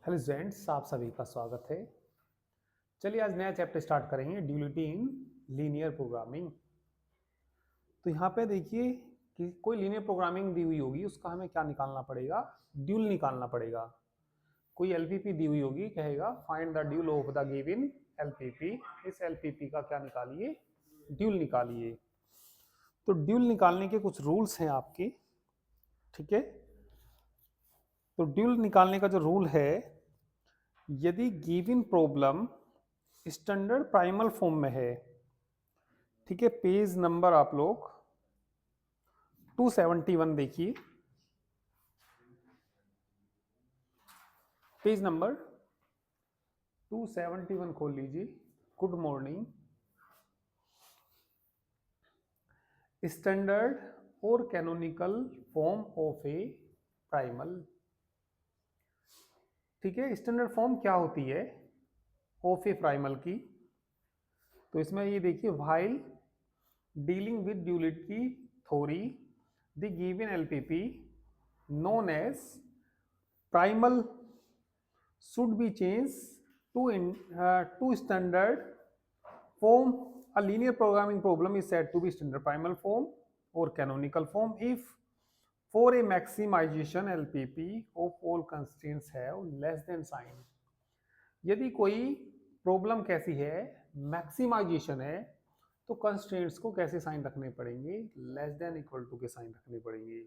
Hello students, आप सभी का स्वागत है। चलिए आज नया चैप्टर स्टार्ट करेंगे, ड्यूलिटी इन लीनियर प्रोग्रामिंग। तो यहाँ पे देखिए कि कोई लीनियर प्रोग्रामिंग दी हुई होगी, उसका हमें क्या निकालना पड़ेगा? ड्यूल निकालना पड़ेगा। कोई एलपीपी दी हुई होगी, कहेगा find the dual of the given LPP. इस एलपीपी का क्या निकालिए? ड्यूल निकालिए। तो ड्यूल निकालने के कुछ रूल्स हैं आपके, ठीक है। तो ड्यूल निकालने का जो रूल है, यदि given problem standard primal form में है, ठीक है, पेज नंबर आप लोग 271 देखिए, पेज नंबर 271 खोल लीजिए। Good morning. स्टैंडर्ड और canonical form of A primal, ठीक है। स्टैंडर्ड फॉर्म क्या होती है ऑफ ए प्राइमल की? तो इसमें ये देखिए, while dealing with duality theory the given LPP known as primal should be changed to standard form. A linear programming problem is said to be standard primal form or canonical form if for a maximization LPP of all constraints have less than sign. यदि कोई problem कैसी है, maximisation है, तो constraints को कैसे sign रखने पड़ेंगे? लेस देन इक्वल टू के साइन रखने पड़ेंगे।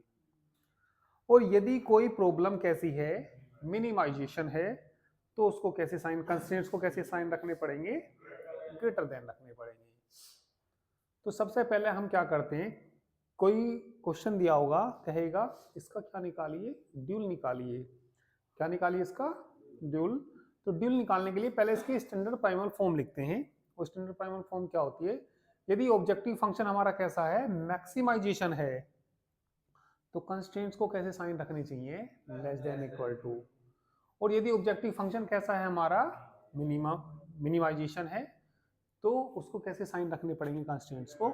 और यदि कोई प्रॉब्लम कैसी है, मिनिमाइजेशन है, तो उसको कैसे साइन, कंस्ट्रेंट्स को कैसे साइन रखने पड़ेंगे? ग्रेटर देन रखने पड़ेंगे। तो सबसे पहले हम क्या करते हैं, कोई क्वेश्चन दिया होगा, कहेगा इसका क्या निकालिए? ड्यूल निकालिए। क्या निकालिए इसका? ड्यूल। तो ड्यूल निकालने के लिए पहले इसकी स्टैंडर्ड प्राइमल फॉर्म लिखते हैं। वो स्टैंडर्ड प्राइमल फॉर्म क्या होती है? यदि ऑब्जेक्टिव फंक्शन हमारा कैसा है, मैक्सिमाइजेशन है, तो कंस्ट्रेंट्स को कैसे साइन रखनी चाहिए? Less than equal to. और यदि ऑब्जेक्टिव फंक्शन कैसा है हमारा, मिनिमाइजेशन है, तो उसको कैसे साइन रखने पड़ेंगे कंस्ट्रेंट्स को?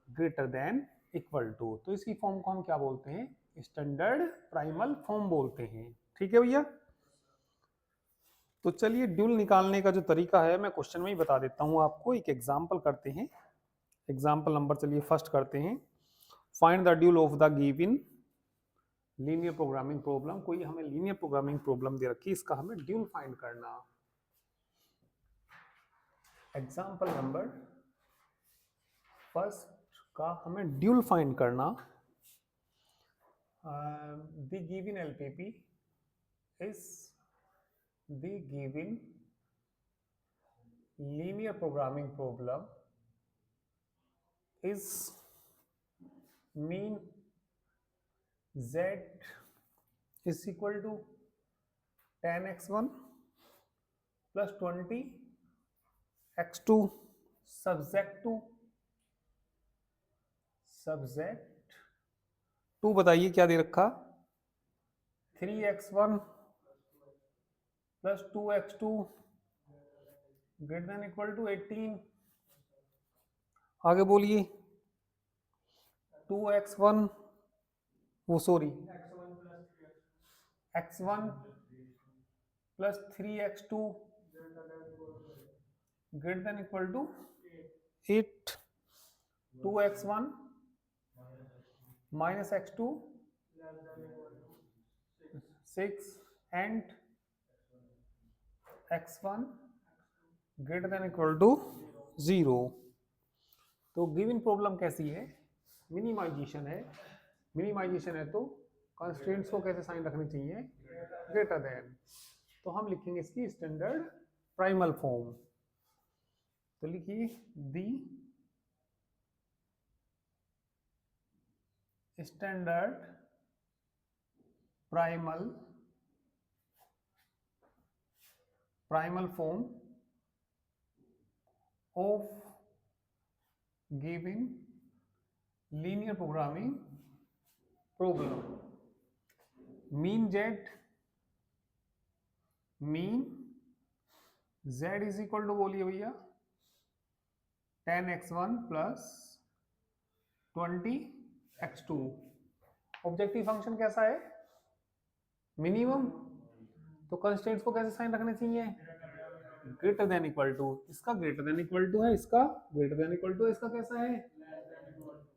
Greater than equal to. तो इसी फॉर्म को हम क्या बोलते हैं? स्टैंडर्ड प्राइमल फॉर्म बोलते हैं, ठीक है भैया। तो चलिए ड्यूल निकालने का जो तरीका है मैं क्वेश्चन में ही बता देता हूं आपको। एक एग्जांपल करते हैं। एग्जांपल नंबर चलिए फर्स्ट करते हैं। Find the dual of the given linear programming problem. कोई हमें लीनियर प्रोग्रामिंग प्रॉब्लम दे रखी है, इसका हमें ड्यूल फाइंड करना। एग्जांपल नंबर फर्स्ट का हमें ड्यूल फाइंड करना। The given LPP is the given linear programming problem is mean z is equal to 10x1 plus 20x2 subject 2 बताइए क्या दे रखा? 3x1 plus 2x2 greater than equal to 18। आगे बोलिए। 2x1 वो sorry x1 plus 3x2 greater than equal to 8। 2x1 minus x2 6 and x1 greater than equal to 0। तो given problem कैसी है? Minimisation है। मिनिमाइजेशन है तो कंस्ट्रेंट्स को कैसे साइन रखनी चाहिए? Greater than. तो हम लिखेंगे इसकी स्टैंडर्ड प्राइमल फॉर्म। तो लिखिए the standard primal form of given linear programming problem. Min z is equal to, बोलिए भैया, 10x1 plus 20x2। Objective function कैसा है? मिनिमम। तो कंस्ट्रेंट्स को कैसे साइन रखने चाहिए, ग्रेटर देन इक्वल टू, इसका ग्रेटर देन इक्वल टू है, इसका ग्रेटर देन इक्वल टू है, इसका कैसा है,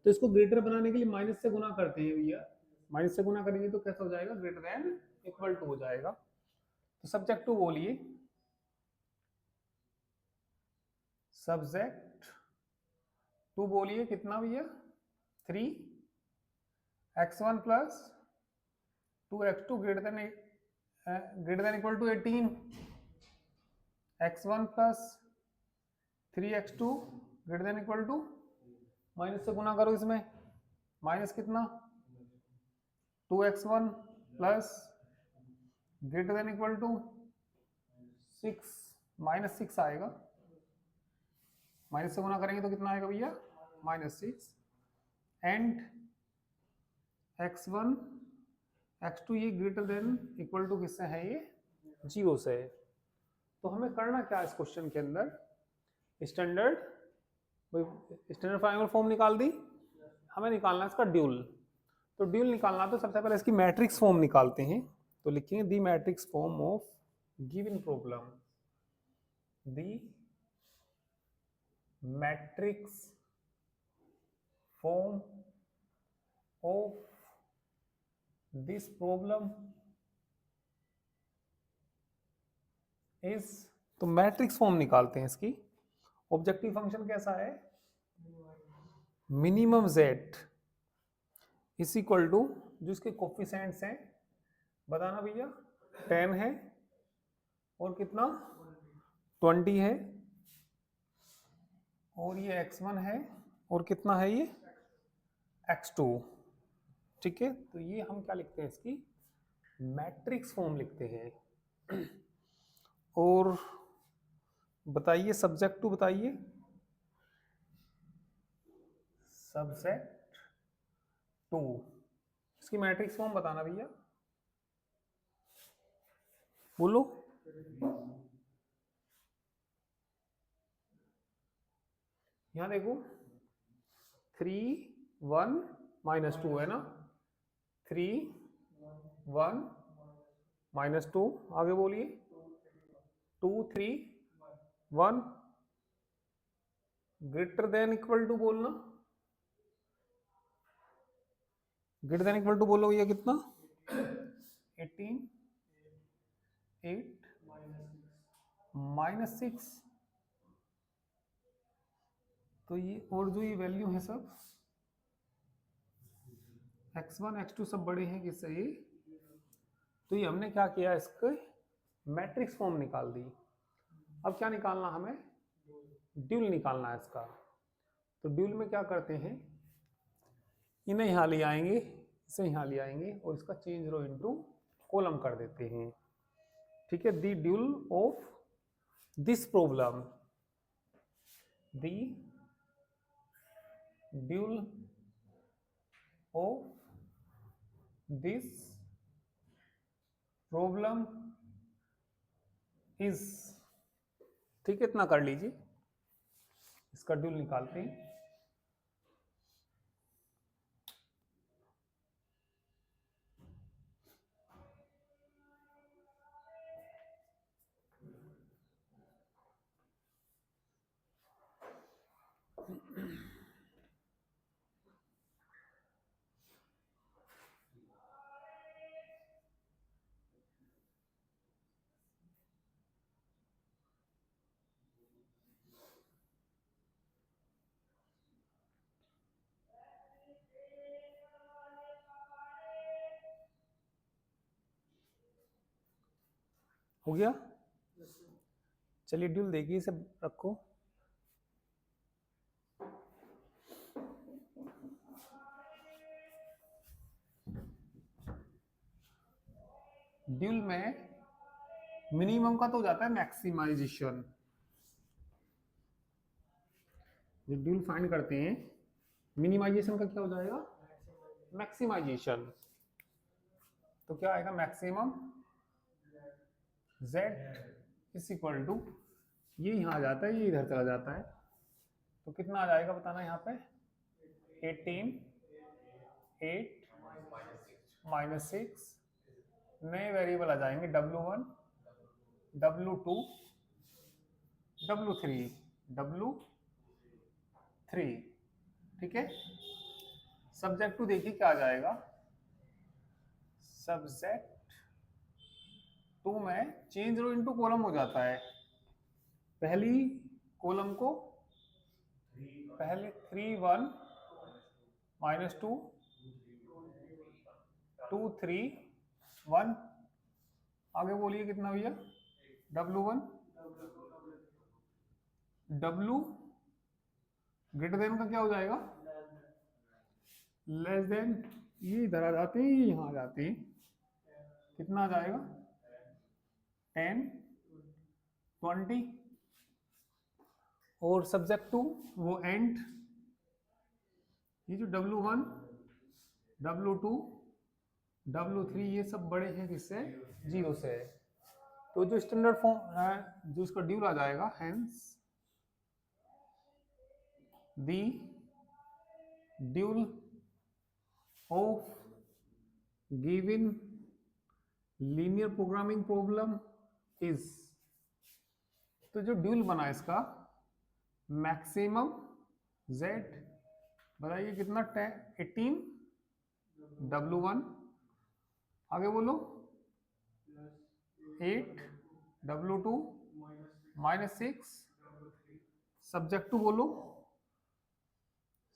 तो इसको ग्रेटर बनाने के लिए माइनस से गुना करते हैं भैया, माइनस से गुना करेंगे तो कैसा हो जाएगा, ग्रेटर देन इक्वल टू हो जाएगा। तो सब्जेक्ट टू बोलिए, सब्जेक्ट टू बोलिए कितना भैया, 3x1 plus 2x2 greater than equal to 18, x1 plus 3x2 greater than equal to, minus से गुना करो इसमें, माइनस कितना 2x1 plus greater than equal to 6, minus 6 आएगा, माइनस से गुना करेंगे तो कितना आएगा भैया, -6, एंड x1 x2 ये ग्रेटर देन इक्वल टू किससे है, ये 0 से है। तो हमें करना क्या है इस क्वेश्चन के अंदर, स्टैंडर्ड प्राइमल फॉर्म निकाल दी, हमें निकालना है इसका ड्यूल। तो ड्यूल निकालना तो सबसे पहले इसकी मैट्रिक्स फॉर्म निकालते हैं। तो लिखेंगे the matrix form of given problem, the matrix form of this problem is, तो मैट्रिक्स फॉर्म निकालते हैं इसकी। ऑब्जेक्टिव फंक्शन कैसा है, minimum z is equal to, जो इसके कोफिशिएंट्स हैं बताना भैया, 10 है और कितना 20 है, और ये x1 है और कितना है ये x2, ठीक है। तो ये हम क्या लिखते हैं, इसकी मैट्रिक्स फॉर्म लिखते हैं। और बताइए सब्जेक्ट टू, बताइए सब्जेक्ट टू, इसकी मैट्रिक्स फॉर्म बताना भैया, बोलो। यहां देखो 3 1 -2 है ना, 3 1 -2, आगे बोलिए 2 3 1 ग्रेटर देन इक्वल टू बोलना, ग्रेटर देन इक्वल टू बोलो ये कितना 18 8 -6, तो ये और जो ये वैल्यू है सब x1 x2 सब बड़े हैं किससे, ये तो ये हमने क्या किया, इसके मैट्रिक्स फॉर्म निकाल दी। अब क्या निकालना हमें, ड्यूल निकालना है इसका। तो ड्यूल में क्या करते हैं, इन्हें यहाँ ले आएंगे, इसे यहाँ ले आएंगे और इसका चेंज रो इनटू कॉलम कर देते हैं, ठीक है। The dual of this problem, the dual of this problem is, ठीक है, इतना कर लीजिए, इसका ड्यूल निकालते हैं। हो गया, चलिए ड्यूल देखिए, इसे रखो। ड्यूल में मिनिमम का तो हो जाता है मैक्सिमाइजेशन, जब ड्यूल फाइंड करते हैं मिनिमाइजेशन का क्या हो जाएगा, मैक्सिमाइजेशन। तो क्या आएगा, maximum z is equal to, ये यहाँ आ जाता है, ये इधर चला जाता है, तो कितना आ जाएगा बताना यहाँ पे, 18 8 -6, नए वेरिएबल आ जाएंगे w1 W2 W3 W3, ठीक है। सब्जेक्ट टू देखिए क्या आ जाएगा, सब्जेक्ट टू में चेंज रो इनटू कॉलम हो जाता है। पहली कॉलम को पहले 3 1 -2 2 3 1, आगे बोलिए कितना भैया, W1 W ग्रेटर देन का क्या हो जाएगा, लेस देन, ये इधर आ जाते हैं, ये यहाँ आ जाते हैं, कितना आ जाएगा 10 20। और सब्जेक्ट टू वो एंड, ये जो W1 W2 W3 ये सब बड़े हैं किससे, 0 से। तो जो स्टैंडर्ड फॉर्म है, जो इसका ड्यूल आ जाएगा, hence the dual of given linear programming problem is, तो जो ड्यूल बना इसका मैक्सिमम z, बताइए कितना, 18 W1, आगे बोलो 8 W2 -6, सब्जेक्ट टू बोलो,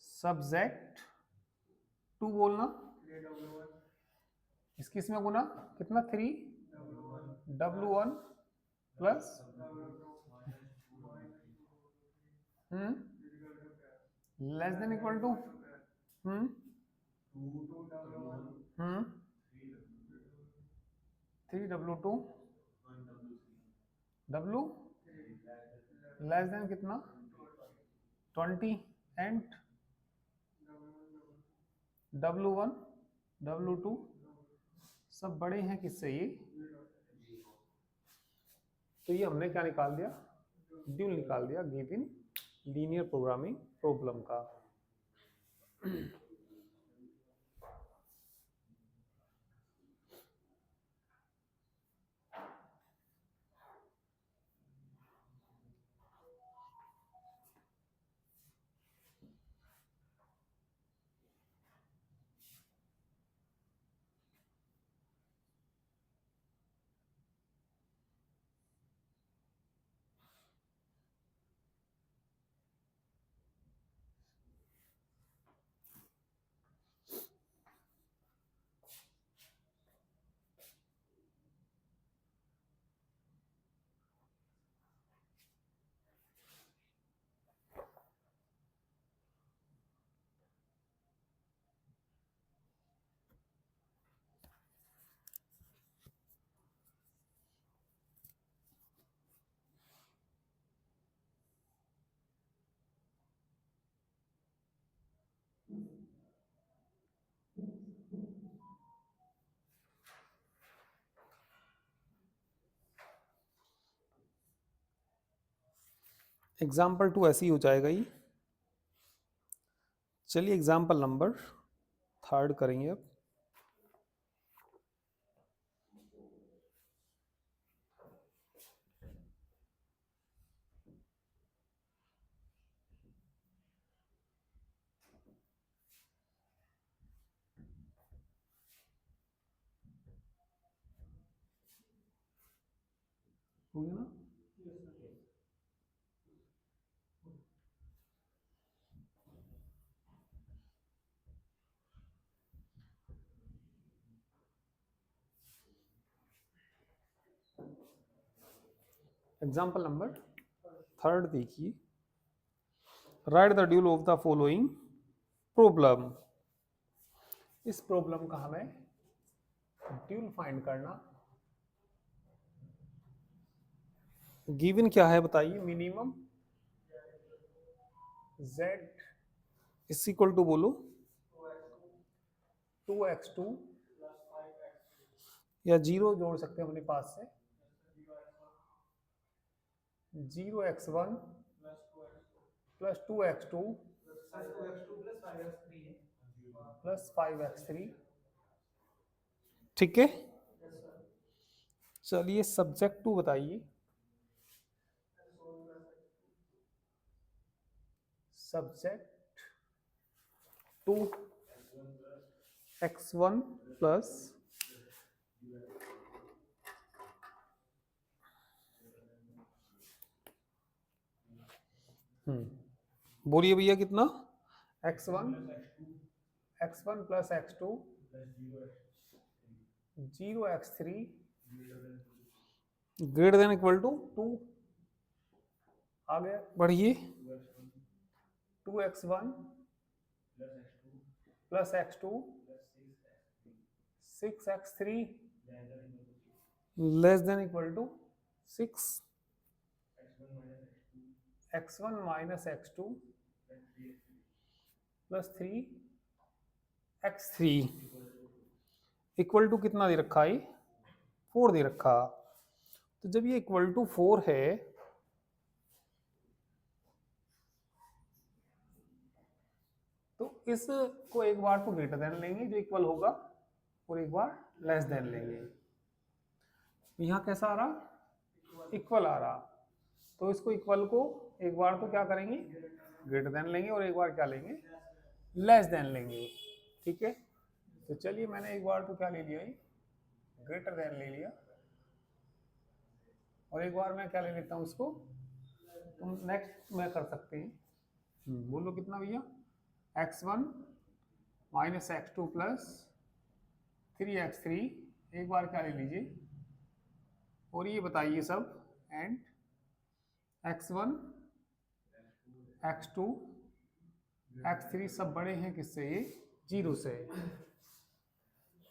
सब्जेक्ट टू बोलना, इसकी इसमें गुना कितना 3 W1 plus less than equal to 3 W2 W less than कितना 20 एंड W1 W2 सब बड़े हैं किससे, ये, तो ये हमने क्या निकाल दिया, ड्यूल निकाल दिया गिवन लीनियर प्रोग्रामिंग प्रॉब्लम का। एग्जाम्पल 2 ऐसे ही हो जाएगा ये। चलिए एग्जाम्पल नंबर 3 करेंगे अब। हो गया ना, एग्जाम्पल नंबर 3 देखिए, write the dual of the following problem. इस प्रॉब्लम का हमें ड्यूल फाइंड करना, गिवन क्या है बताइए, minimum z is equal to बोलो 2x2, या 0 जोड़ सकते हैं अपने पास से, 0x1 plus 2x2 plus 5x3, ठीक है। चलिए सब्जेक्ट टू बताइए। सब्जेक्ट टू x1 प्लस बोलिए भैया कितना, x1 plus x2 0x3 greater than equal to 2। आ गया, बढ़िए। 2x1 plus x2 6x3 less than equal to 6। x1 minus x2 plus 3x3 equal to कितना दे रखा है, 4 दे रखा। तो जब ये इक्वल टू 4 है तो इसको एक बार तो ग्रेटर देन लेंगे जो इक्वल होगा, और एक बार लेस देन लेंगे। यहाँ कैसा आ रहा, इक्वल आ रहा। तो इसको इक्वल को एक बार तो क्या करेंगे, ग्रेटर देन लेंगे, और एक बार क्या लेंगे, लेस देन लेंगे। ठीक है, तो चलिए मैंने एक बार तो क्या ले लिया, ग्रेटर देन ले लिया, और एक बार मैं क्या ले लेता हूँ उसको, तुम नेक्स्ट में कर सकते हैं। बोलो कितना भैया, x1 minus x2 plus 3x3 एक बार क्या ले लीजिए, और ये बताइए सब, एंड x1 x2 x3 सब बड़े हैं किससे, ये 0 से।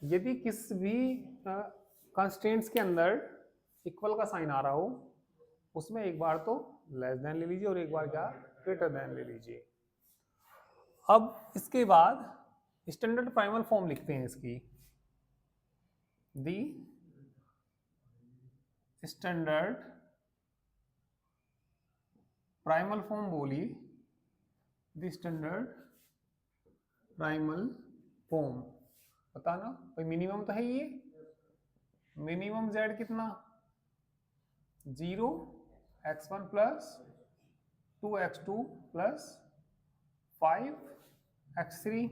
यदि किस भी कंस्ट्रेंट्स के अंदर इक्वल का साइन आ रहा हो उसमें एक बार तो लेस देन ले लीजिए और एक बार क्या, ग्रेटर देन ले लीजिए। अब इसके बाद स्टैंडर्ड प्राइमल फॉर्म लिखते हैं इसकी। दी स्टैंडर्ड प्राइमल फॉर्म बोलिए, दी स्टैंडर्ड प्राइमल फॉर्म बताना भाई। मिनिमम तो है ये, मिनिमम z कितना 0, x1 plus 2x2 plus 5x3।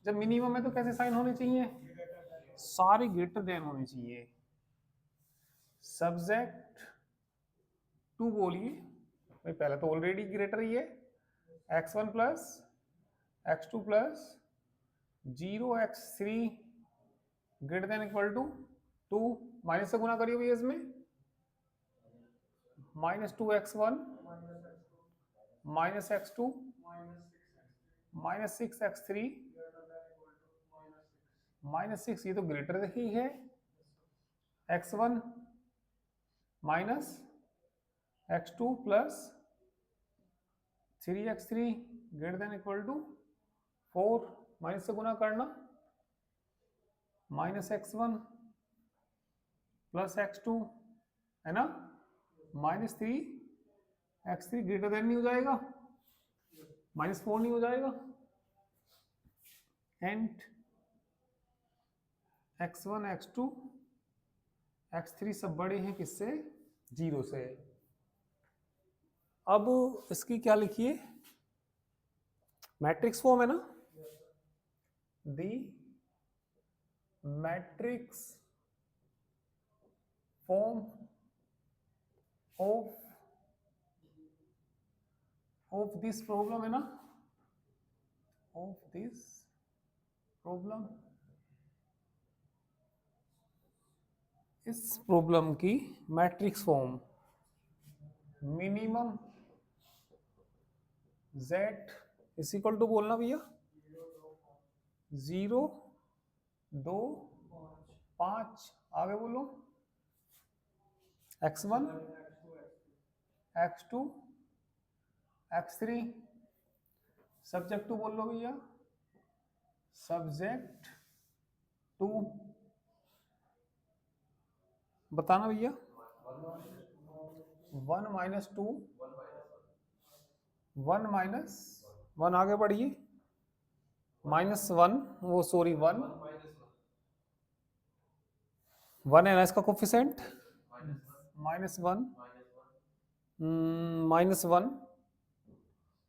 जब मिनिमम है तो कैसे साइन होने चाहिए, सारे ग्रेटर देन होने चाहिए। सब्जेक्ट टू बोलिए भाई, पहले तो ऑलरेडी ग्रेटर ही है, x1 plus x2 plus 0x3 greater than equal to 2। Minus से गुना करिए भैया इसमें, minus 2x1 minus x2 minus 6x3 minus 6, ये तो ग्रेटर ही है। x1 minus x2 plus 3x3 greater than equal to 4। Minus से गुना करना, माइनस x1 प्लस x2 है ना, माइनस 3x3 ग्रेटर देन नहीं हो जाएगा, माइनस 4 नहीं हो जाएगा। एंड x1 x2 x3 सब बड़े हैं किससे, 0 से। अब इसकी क्या लिखिए, मैट्रिक्स फॉर्म है ना, the matrix form of this problem है ना, ऑफ दिस प्रॉब्लम, इस प्रॉब्लम की matrix form minimum z is equal to बोलना भैया 0 2 5, आगे बोलो x1 x2 x3। Subject to बोल लो भैया, सब्जेक्ट टू बताना भैया, 1 माइनस 2 1 माइनस 1, आगे बढ़िए, -1 वो सॉरी 1 1 है ना इसका कोफिशिएंट, -1, -1,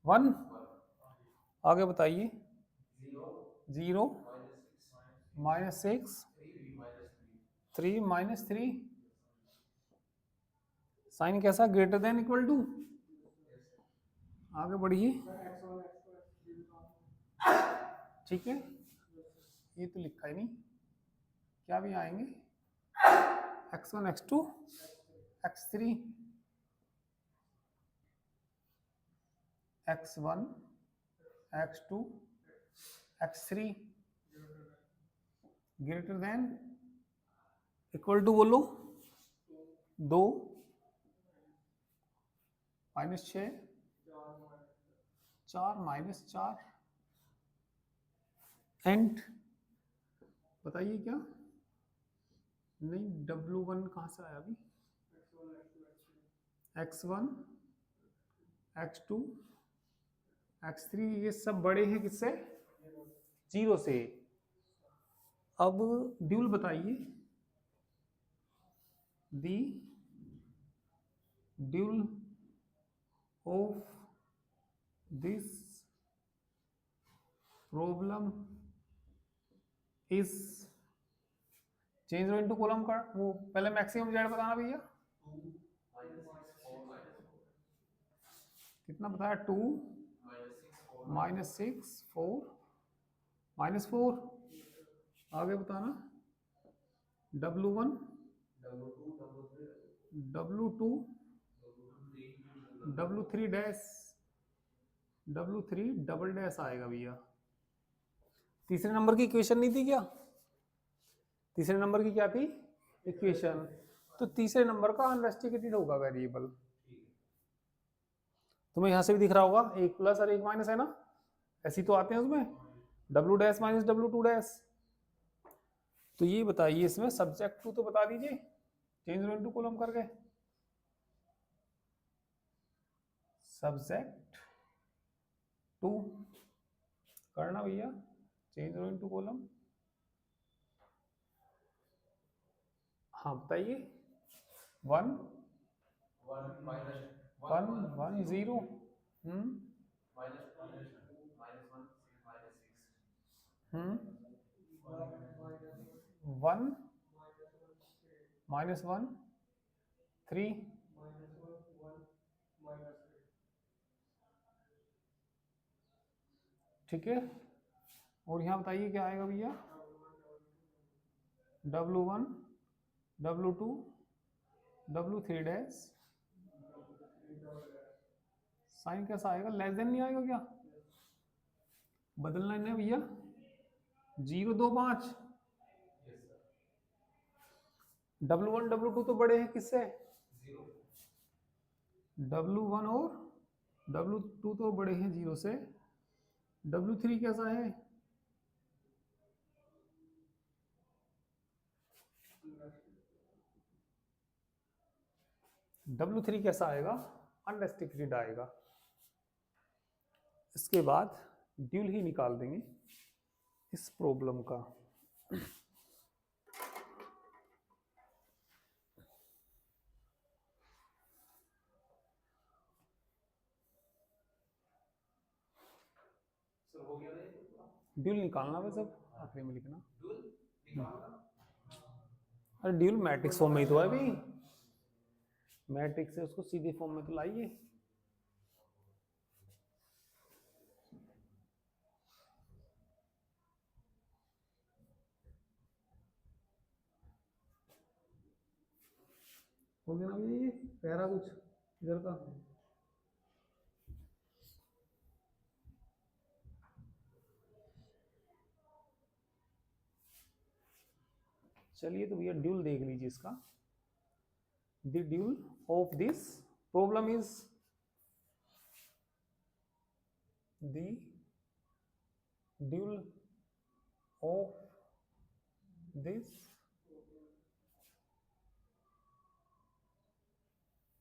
1, आगे बताइए। 0, -6, 3, -3, साइन कैसा, ग्रेटर देन इक्वल टू, आगे बढ़िए। ठीक है, ये तो लिखा ही नहीं, क्या भी आएंगे, x1, x2, x3, x1, x2, x3 greater than equal to बोलो, 2, -6, 4, -4, एंड बताइए क्या, नहीं W1 कहाँ से आया अभी, x1, x2, x3 ये सब बड़े हैं किससे, 0 से। अब ड्यूल बताइए, the dual of this problem is, change into column का, वो पहले मैक्सिमम जेड बताना भैया, कितना बताया, 2, -6, 4, -4, आगे बताना, W1, W2, W3 dash, W3 double dash आएगा भैया। तीसरे नंबर की इक्वेशन नहीं थी क्या, तीसरे नंबर की क्या थी इक्वेशन, तो तीसरे नंबर का अनरेस्ट्रिक्टेड होगा वेरिएबल, तुम्हें यहां से भी दिख रहा होगा, एक प्लस और एक माइनस है ना, ऐसी तो आते हैं उसमें, W dash minus W2 dash. तो ये बताइए इसमें सब्जेक्ट टू तो बता दीजिए, चेंज रो इनटू कॉलम करके, सब्जेक्ट टू करना भैया, चेंज रो इनटू कॉलम, हाँ बताइए, 1, 1, 0, 1, -1, 3, ठीक है, और यहाँ बताइए क्या आएगा भैया, W1, W2, W3 dash, sign कैसा आएगा, लेस देन नहीं आएगा क्या, बदलना है भैया, 0, 2, 5, W1, W2 तो बड़े हैं किससे, W1 और W2 तो बड़े हैं 0 से, W3 कैसा है, W3 कैसा आएगा, अनरेस्ट्रिक्टेड आएगा। इसके बाद ड्यूल ही निकाल देंगे इस प्रॉब्लम का, ड्यूल निकालना बस, अब आखिरी में लिखना, अरे ड्यूल मैट्रिक्स फॉर्म में ही तो है अभी, मैट्रिक्स से उसको सीधे फॉर्म में तो लाइए, हो गया ना भैया, ये कह रहा कुछ इधर का, चलिए तो भैया ड्यूल देख लीजिए इसका, the dual of this problem is, the dual of this,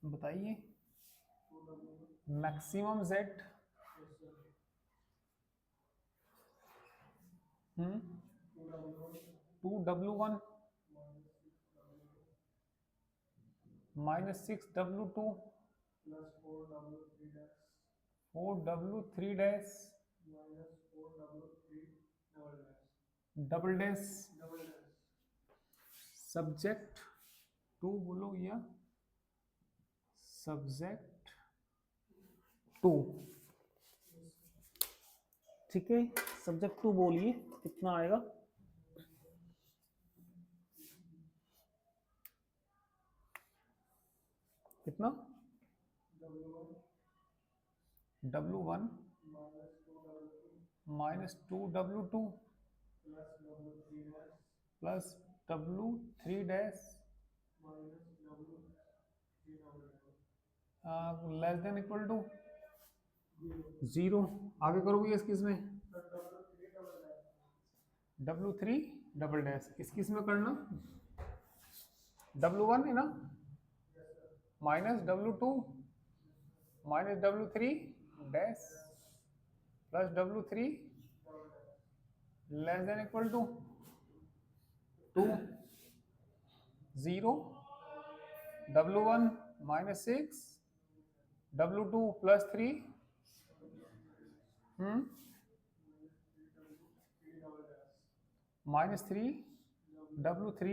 बताइए, maximum z, 2W1, -6W2 4W3 double dash subject 2 बोलो या सब्जेक्ट 2, ठीक है। सब्जेक्ट 2 बोलिए कितना आएगा। कितना W1 -2W2 plus W3 dash less than equal to 0। आगे करोगे इस किस में W3 डबल डैश, इस किस में करना W1 है ना -W2 -W3 dash plus W3 less than equal to 2 0 W1 -6 W2 +3 -3 W3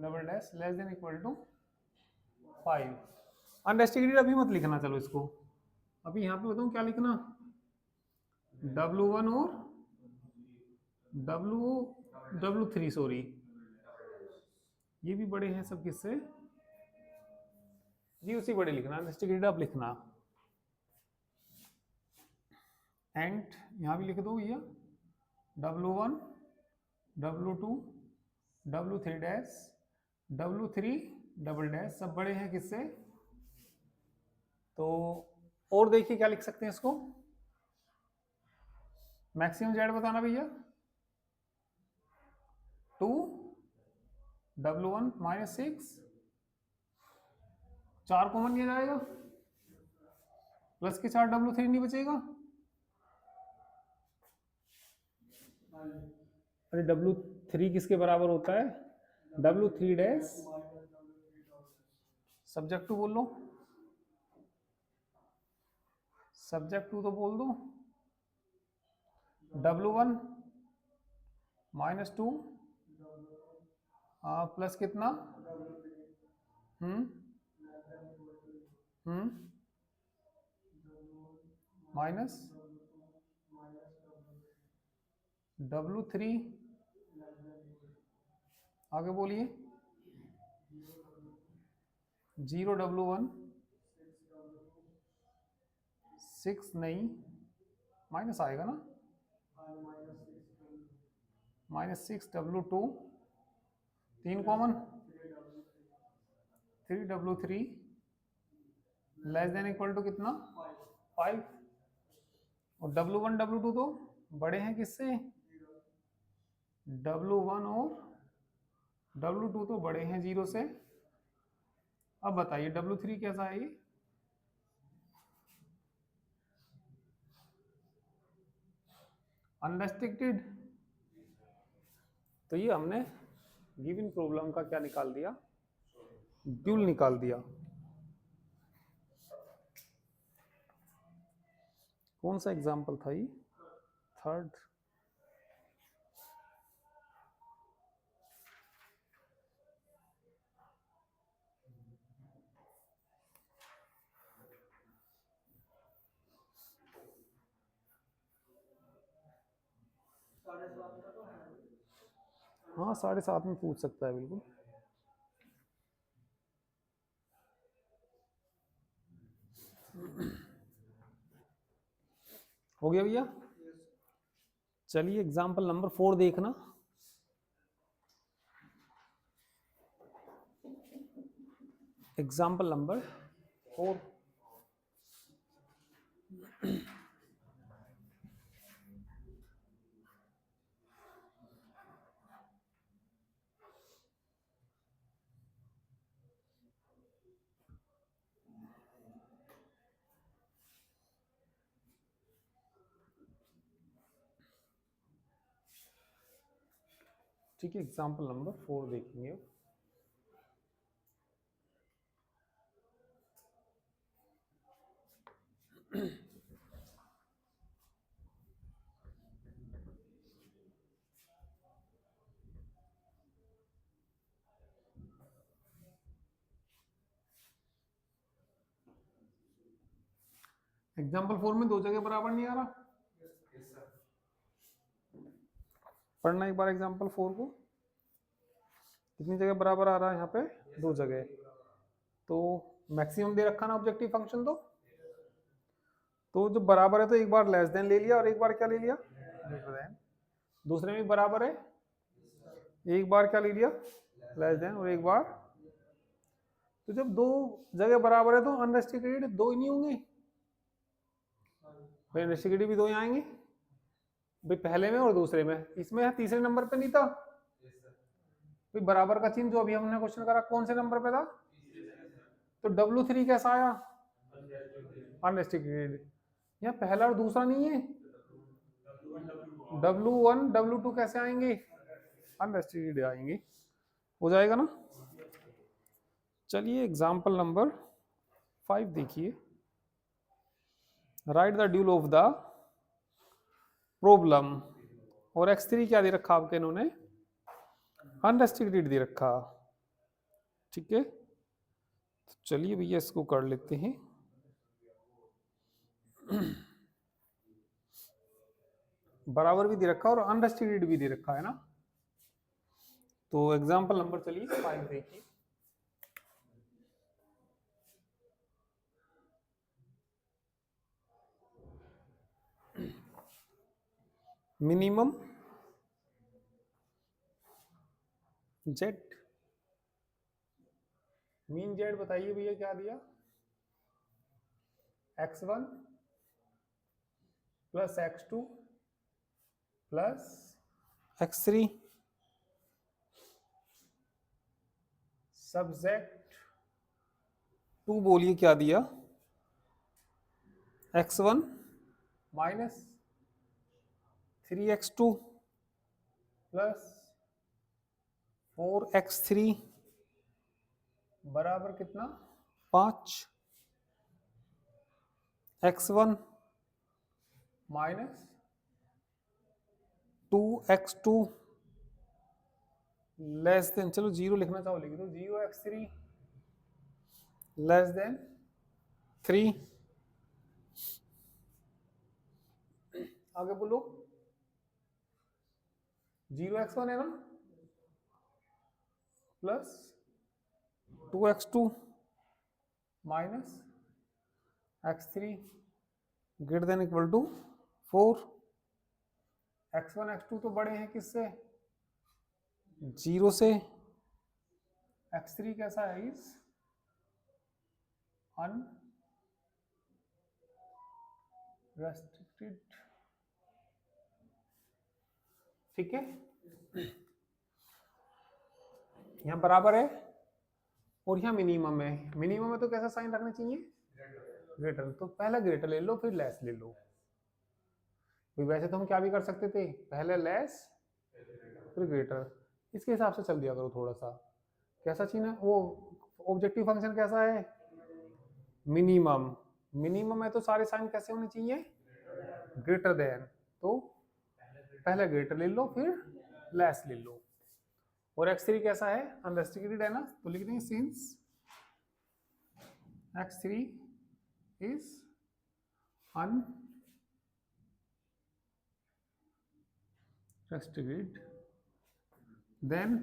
double dash less than equal to 5। Unrestricted अभी मत लिखना, चलो इसको अभी यहाँ पे बताऊँ क्या लिखना। W1 और W3 सॉरी, ये भी बड़े हैं सब किससे जी, उसी बड़े लिखना। अनरेस्ट्रिक्टेड अब लिखना एंड यहाँ भी लिख दो भैया W1 W2 W3 dash W3 double dash सब बड़े हैं किससे। तो और देखिए क्या लिख सकते हैं इसको, मैक्सिमम जेड बताना भैया 2 W1 -6 4 कॉमन लिया जाएगा प्लस के 4 W3 नहीं बचेगा। अरे W3 किसके बराबर होता है W3 डैश सब्जेक्ट 2 बोल लो, सब्जेक्ट 2 तो बोल दो W1 -2 प्लस कितना माइनस W3 आगे बोलिए 0 W1 6 नहीं माइनस आएगा ना -6 W2 3 common 3 W3 less than equal to कितना 5। और W1 W2 तो बड़े हैं किससे W1 और W2 तो बड़े हैं 0 से। अब बताइए W3 कैसा है ये अनरेस्ट्रिक्टेड। तो ये हमने गिवन प्रॉब्लम का क्या निकाल दिया ड्यूल निकाल दिया। कौन सा एग्जाम्पल था ये थर्ड। हाँ 7.5 में पूछ सकता है बिल्कुल। हो गया भैया। चलिए एग्जाम्पल नंबर 4 देखना। एग्जाम्पल नंबर 4 ठीक है, एग्जाम्पल नंबर 4 देखेंगे। एग्जाम्पल 4 में दो जगह बराबर नहीं आ रहा, पढ़ना एक बार एग्जाम्पल 4 को, कितनी जगह बराबर आ रहा है यहाँ पे, दो जगह। तो मैक्सिमम दे रखा ना ऑब्जेक्टिव फंक्शन, तो जो बराबर है तो एक बार लेस देन ले लिया और एक बार क्या ले लिया, ग्रेटर देन। दूसरे में बराबर है, एक बार क्या ले लिया, लेस देन, और एक बार। तो जब दो जगह बराबर है तो अनरेस्ट्रिक्टेड दो ही नहीं होंगे भाई, अनरेस्ट्रिक्टेड भी दो ही आएंगे भाई, पहले में और दूसरे में। इसमें तीसरे नंबर पे नहीं था भाई, बराबर का चिन्ह जो अभी हमने क्वेश्चन करा कौन से नंबर पे था, तो W3 कैसा आया, अनरेस्ट्रिक्टेड। यहाँ पहला और दूसरा नहीं है, W1 W2 कैसे आएंगे, अनरेस्ट्रिक्टेड आएंगे, हो जाएगा ना। चलिए एग्जाम्पल नंबर 5 देखिए, write the dual of the problem. और x3 क्या दे रखा आपके, इन्होंने अनरेस्ट्रिक्टेड दे रखा, ठीक है। तो चलिए भैया इसको कर लेते हैं। बराबर भी दे रखा और अनरेस्ट्रिक्टेड भी दे रखा है ना। तो एग्जाम्पल नंबर चलिए 5 देखिए, मिनिमम जेड, मीन जेड बताइए भैया क्या दिया, x1 plus x2 plus x3 subject 2 बोलिए क्या दिया, x1 minus 3x2 plus 4x3 बराबर कितना, 5, x1 minus 2x2 less than, चलो 0 लिखना चाहो लिख दो, 0x3 लेस देन 3, आगे बोलो, 0x1 है ना, plus 2x2 minus x3 greater than equal to 4। x1 x2 तो बड़े हैं किससे, 0 से, x3 कैसा है, इज अनरेस्ट्रिक्टेड, ठीक है। यहाँ बराबर है और यहाँ मिनिमम है, मिनिमम है तो कैसा साइन रखना चाहिए, ग्रेटर। तो पहले ग्रेटर ले लो फिर लेस ले लो, वैसे तो हम क्या भी कर सकते थे, पहले लेस फिर ग्रेटर, इसके हिसाब से चल दिया करो थोड़ा सा। कैसा चिन्ह है वो, ऑब्जेक्टिव फंक्शन कैसा है, मिनिमम, मिनिमम है तो सारे साइन कैसे होने चाहिए, ग्रेटर देन। तो पहले ग्रेटर ले लो फिर लेस ले लो। और x3 कैसा है, अनरेस्ट्रिक्टेड है ना, तो लिख देंगे since x3 is unrestricted, then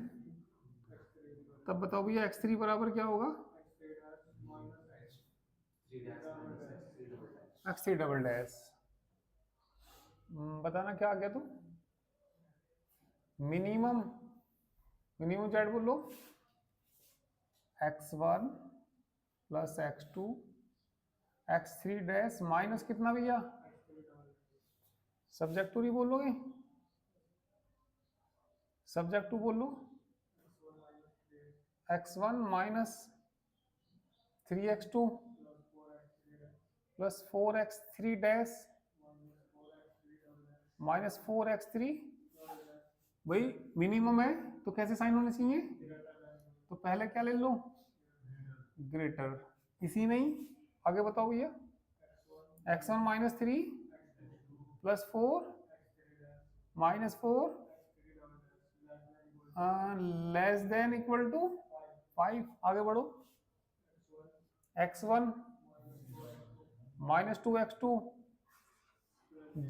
तब बताओ भैया x3 बराबर क्या होगा, x3 डबल डैश, बताना क्या आ गया, तो मिनिमम, मिनिमम चैट बोलो, x1 plus x2 x3 dash minus कितना भैया, सब्जेक्ट टू नहीं बोलोगे, सब्जेक्ट टू बोलो, x1 minus 3x2 plus 4x3 dash minus 4x3, भाई मिनिमम है तो कैसे साइन होने चाहिए, तो पहले क्या ले लो, ग्रेटर, इसी में ही आगे बताओ भैया, x1 minus 3 plus 4 minus 4 less than equal to 5, आगे बढ़ो, x1 -2x2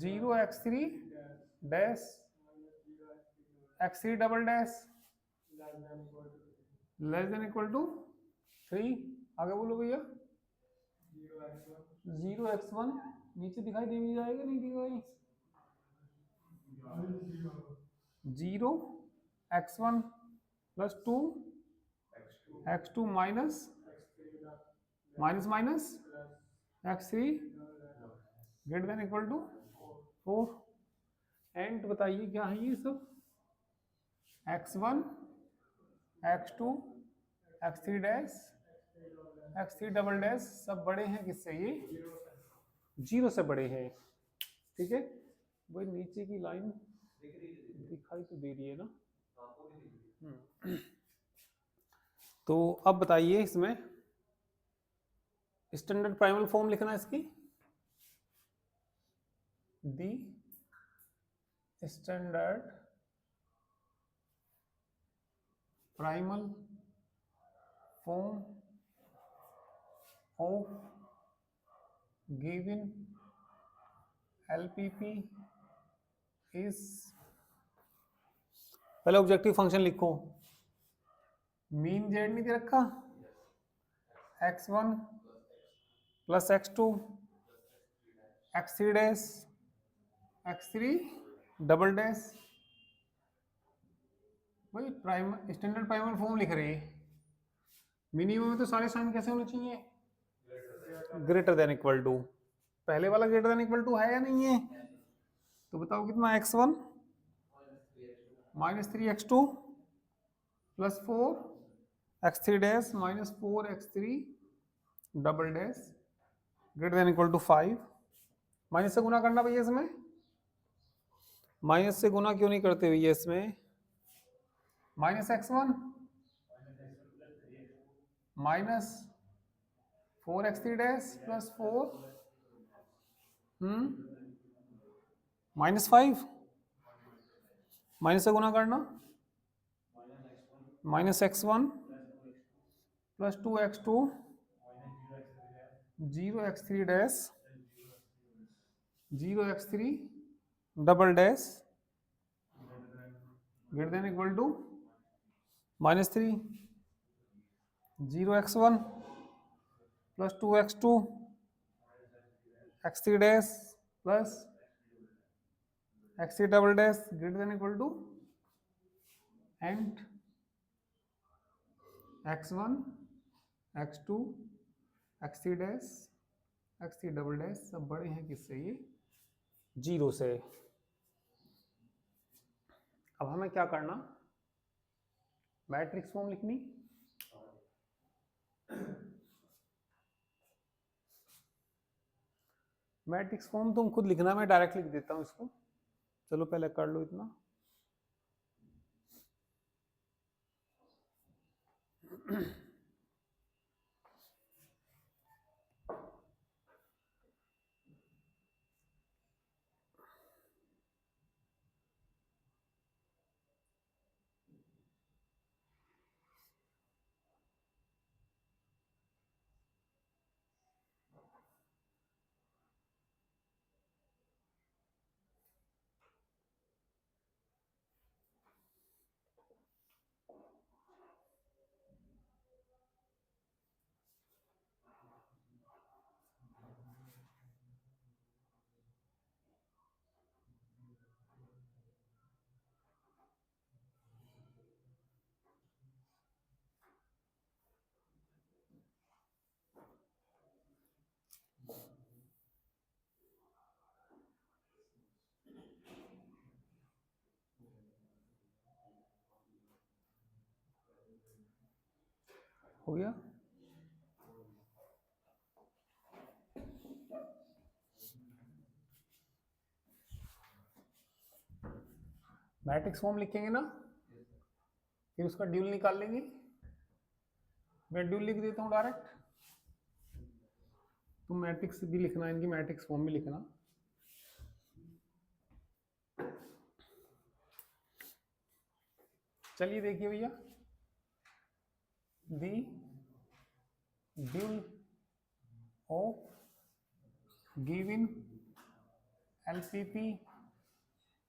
0x3 dash x3 double dash less than equal to 3। आगे बोलो भैया। 0x1 नीचे दिखाई दे भी जाएगा, नहीं दिखाई। 0x1 plus 2 x2 minus minus x3 greater than equal to 4। And बताइए क्या है ये सब। x1 x2 x3 dash x3 double dash सब बड़े हैं किससे, ये 0 से बड़े हैं। ठीक है, वही नीचे की लाइन दिखाई तो दे रही है ना। तो अब बताइए इसमें स्टैंडर्ड प्राइमल फॉर्म लिखना है इसकी। दी standard primal form of given LPP is, पहले ऑब्जेक्टिव फंक्शन लिखो। मीन जेड नहीं दे रखा, x1 plus x2 x3 dash x3 double dash, वही प्राइम स्टैंडर्ड प्राइमल फॉर्म लिख रहे हैं। मिनिमम में तो सारे साइन कैसे होने चाहिए, ग्रेटर देन इक्वल टू। पहले वाला ग्रेटर देन इक्वल टू है या नहीं है, तो बताओ कितना, x1 -3x2 plus 4x3 dash -4x3 double dash greater than equal to 5। Minus से गुना करना भैया इसमें, माइनस से गुना क्यों नहीं करते भैया इसमें। -x1 -4x3 dash plus 4 -5, minus से गुना करना, -x1 plus 2x2 0x3 dash 0x3 double dash greater than equal to -3 0x1 plus 2x2 x3 dash plus x3 double dash greater than equal to and x1 x2 x3 dash x3 double dash सब बड़े हैं किससे, ये 0 से। अब हमें क्या करना, मैट्रिक्स फॉर्म लिखनी। मैट्रिक्स फॉर्म तुम खुद लिखना, मैं डायरेक्ट लिख देता हूं इसको। चलो पहले कर लो इतना। हो गया। मैट्रिक्स फॉर्म लिखेंगे ना, फिर उसका ड्यूल निकाल लेंगे। मैं ड्यूल लिख देता हूँ डायरेक्ट, तुम मैट्रिक्स भी लिखना, इनकी मैट्रिक्स फॉर्म भी लिखना। चलिए देखिए भैया, the dual of given LPP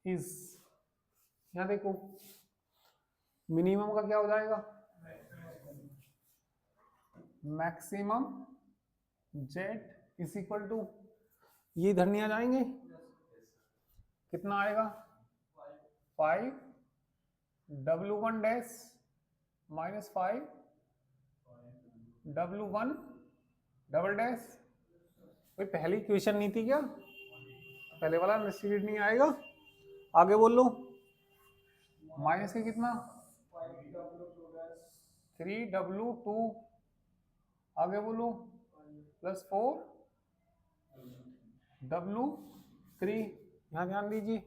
is, यहां देखो मिनिमम का क्या हो जाएगा, maximum z is equal to, ये इधर नहीं आ जाएंगे, कितना आएगा 5 W1 dash minus 5 W1 double dash. कोई पहली इक्वेशन नहीं थी क्या, पहले वाला निश्चित नहीं आएगा, आगे बोल लो माइनस के कितना 3W2, आगे बोलो प्लस 4W3। यहां ध्यान दीजिए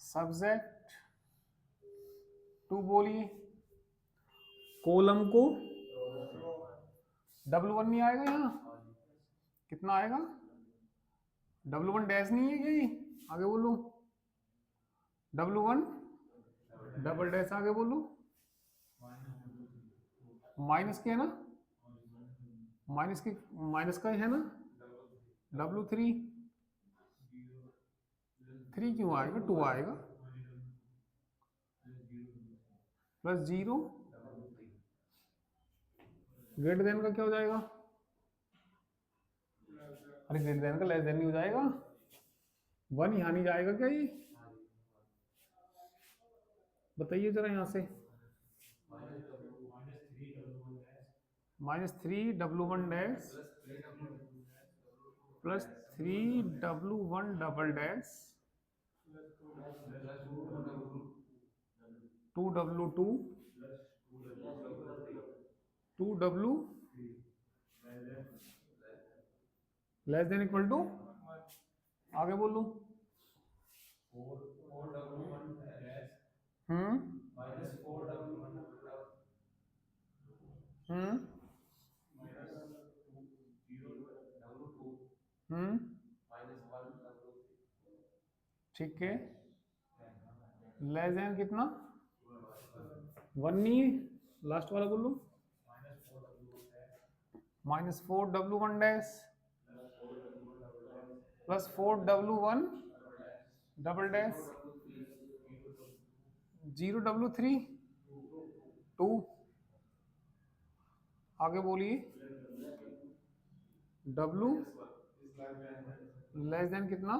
सब्जेक्ट टू बोलिए, कॉलम को W1 नहीं आएगा, यहाँ कितना आएगा W1 डैश नहीं है क्या ये, आगे बोलो W1 डबल डैश, आगे बोलो माइनस के है ना, माइनस के माइनस का है ना W3, 3 क्यों आएगा 2 आएगा, प्लस 0 ग्रेटर देन का क्या हो जाएगा, अरे ग्रेटर देन का लेस देन नहीं हो जाएगा, 1 यहाँ नहीं जाएगा क्या ये, बताइए जरा यहां से, -3W1 dash plus 3W1 double dash 2W2 2W less than equal to, आगे बोलो हम्म हम्म हम्म ठीक है, लेस देन कितना 1 नहीं है, लास्ट वाला बोलो -4W1 dash plus 4W1 double dash 0W3 2, आगे बोलिए W लेस देन कितना,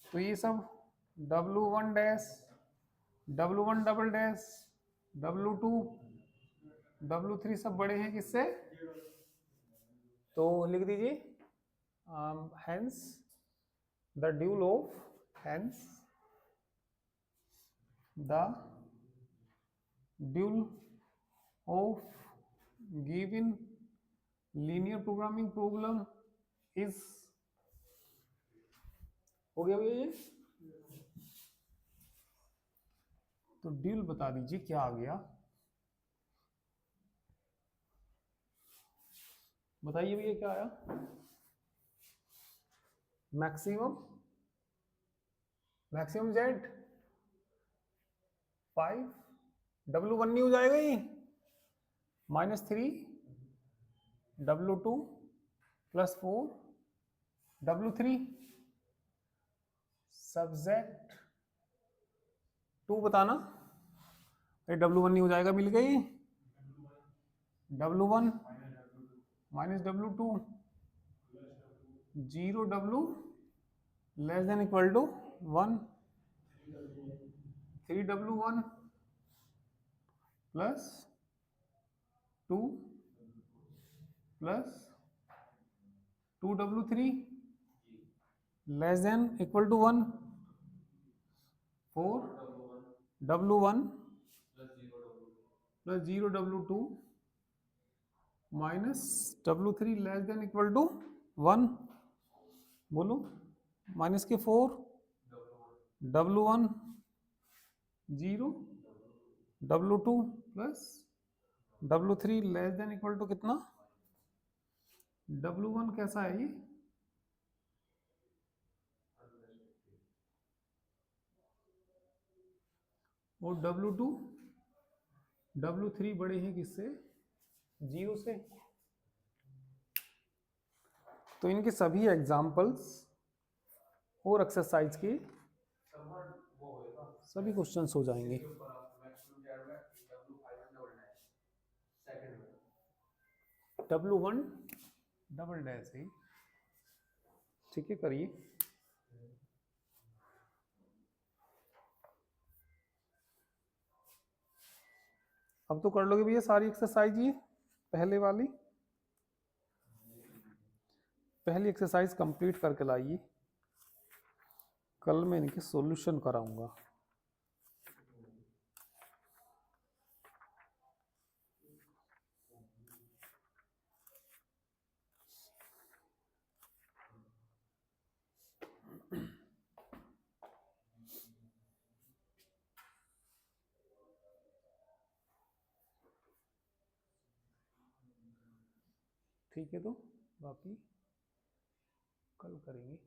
तो ये सब W1 dash W1 double dash W2 W3 सब बड़े हैं किससे, तो लिख दीजिए hence the dual of hence the dual of given linear programming problem is, हो गया भैया ये, तो ड्यूल बता दीजिए क्या आ गया, बताइए भैया क्या आया, मैक्सिमम मैक्सिमम जेड 5 W1 नहीं हो जाएगा ये, -3W2 प्लस 4W3, सब्जेक्ट 2 बताना, अरे W1 नहीं हो जाएगा, मिल गई W1 -W2 0W less than equal to 1, 3W1 plus 2 plus 2W3 less than equal to 1, 4W1 plus 0W2 minus W3 less than equal to 1, बोलो माइनस के 4 W1 0 W2 plus W3 less than equal to कितना, W1 कैसा है ये, और W2 W3 बड़े हैं किससे, 0 से, तो इनके सभी एग्जाम्पल्स और एक्सरसाइज के सभी क्वेश्चंस हो जाएंगे। W1 डबल डैश है, ठीक है, करिए। अब तो कर लोगे भैया सारी एक्सरसाइज, ये पहली एक्सरसाइज कंप्लीट करके लाइए, कल मैं इनके सॉल्यूशन कराऊंगा। ठीक है, तो बाकी कल करेंगे।